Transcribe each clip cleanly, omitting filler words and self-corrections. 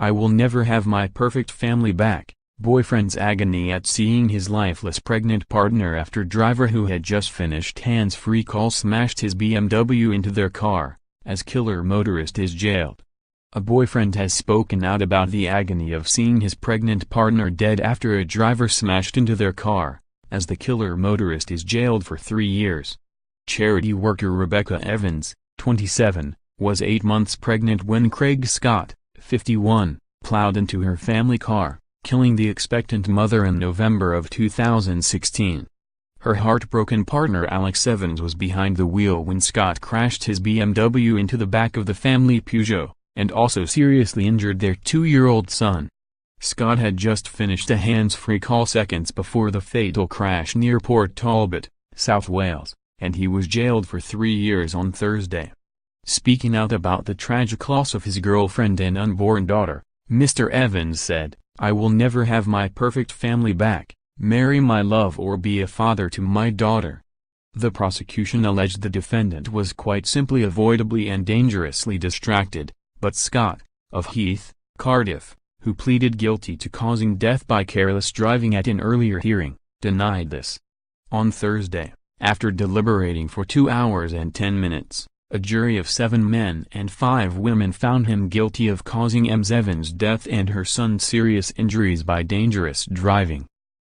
I will never have my perfect family back. Boyfriend's agony at seeing his lifeless pregnant partner after driver who had just finished hands-free call smashed his BMW into their car, as killer motorist is jailed. A boyfriend has spoken out about the agony of seeing his pregnant partner dead after a driver smashed into their car, as the killer motorist is jailed for 3 years. Charity worker Rebecca Evans, 27, was 8 months pregnant when Craig Scott, 51, plowed into her family car, killing the expectant mother in November of 2016. Her heartbroken partner Alex Evans was behind the wheel when Scott crashed his BMW into the back of the family Peugeot, and also seriously injured their 2-year-old son. Scott had just finished a hands-free call seconds before the fatal crash near Port Talbot, South Wales, and he was jailed for 3 years on Thursday. Speaking out about the tragic loss of his girlfriend and unborn daughter, Mr. Evans said, "I will never have my perfect family back, marry my love or be a father to my daughter." The prosecution alleged the defendant was quite simply avoidably and dangerously distracted, but Scott, of Heath, Cardiff, who pleaded guilty to causing death by careless driving at an earlier hearing, denied this. On Thursday, after deliberating for 2 hours and 10 minutes, a jury of 7 men and 5 women found him guilty of causing Ms. Evans' death and her son serious injuries by dangerous driving.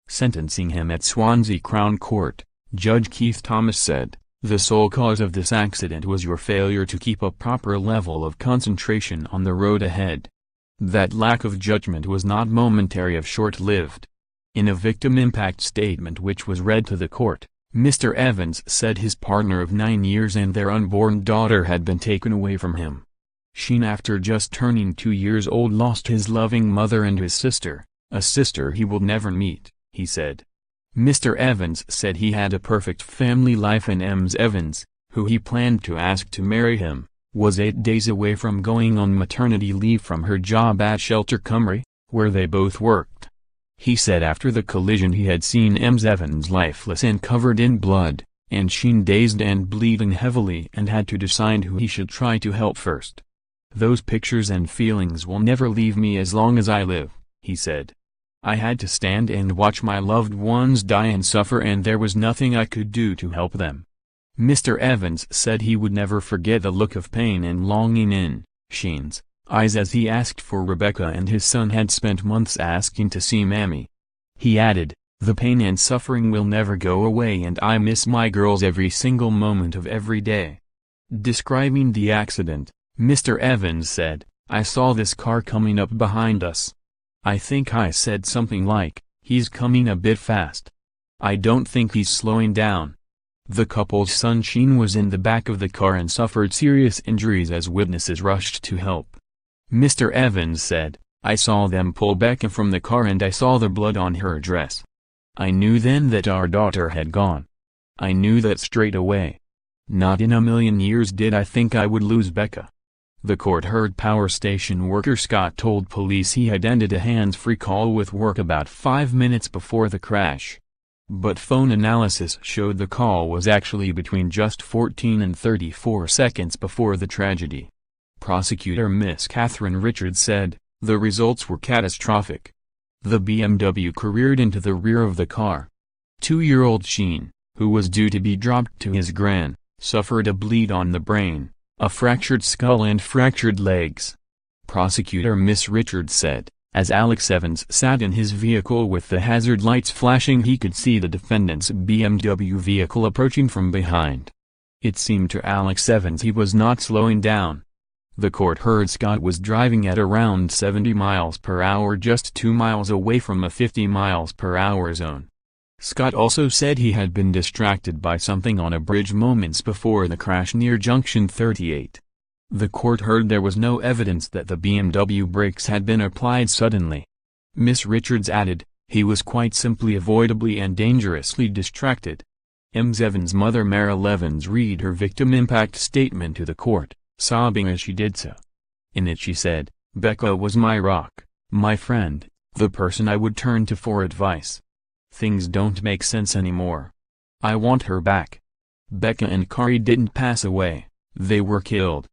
Sentencing him at Swansea Crown Court, Judge Keith Thomas said, "The sole cause of this accident was your failure to keep a proper level of concentration on the road ahead. That lack of judgment was not momentary or short-lived." In a victim impact statement which was read to the court, Mr. Evans said his partner of 9 years and their unborn daughter had been taken away from him. Sheen, after just turning 2 years old, lost his loving mother and his sister, a sister he will never meet, he said. Mr. Evans said he had a perfect family life and Ms. Evans, who he planned to ask to marry him, was 8 days away from going on maternity leave from her job at Shelter Cymru, where they both worked. He said after the collision he had seen Ms. Evans lifeless and covered in blood, and Sheen dazed and bleeding heavily, and had to decide who he should try to help first. "Those pictures and feelings will never leave me as long as I live," he said. "I had to stand and watch my loved ones die and suffer, and there was nothing I could do to help them." Mr. Evans said he would never forget the look of pain and longing in Sheen's eyes as he asked for Rebecca, and his son had spent months asking to see Mammy. He added, "The pain and suffering will never go away, and I miss my girls every single moment of every day." Describing the accident, Mr. Evans said, "I saw this car coming up behind us. I think I said something like, 'He's coming a bit fast.' I don't think he's slowing down." The couple's son Sheen was in the back of the car and suffered serious injuries as witnesses rushed to help. Mr. Evans said, "I saw them pull Becca from the car and I saw the blood on her dress. I knew then that our daughter had gone. I knew that straight away. Not in a million years did I think I would lose Becca." The court heard power station worker Scott told police he had ended a hands-free call with work about 5 minutes before the crash. But phone analysis showed the call was actually between just 14 and 34 seconds before the tragedy. Prosecutor Miss Catherine Richards said, "The results were catastrophic. The BMW careered into the rear of the car. 2-year-old Sheen, who was due to be dropped to his gran, suffered a bleed on the brain, a fractured skull and fractured legs." Prosecutor Miss Richards said, as Alex Evans sat in his vehicle with the hazard lights flashing, he could see the defendant's BMW vehicle approaching from behind. It seemed to Alex Evans he was not slowing down. The court heard Scott was driving at around 70 miles per hour, just 2 miles away from a 50 miles per hour zone. Scott also said he had been distracted by something on a bridge moments before the crash near Junction 38. The court heard there was no evidence that the BMW brakes had been applied suddenly. Miss Richards added, "He was quite simply avoidably and dangerously distracted." Ms. Evans' mother Meryl Evans read her victim impact statement to the court, sobbing as she did so. In it she said, "Becca was my rock, my friend, the person I would turn to for advice. Things don't make sense anymore. I want her back. Becca and Kari didn't pass away, they were killed."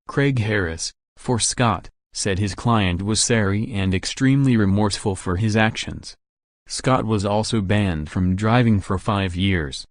Craig Harris, for Scott, said his client was sorry and extremely remorseful for his actions. Scott was also banned from driving for 5 years.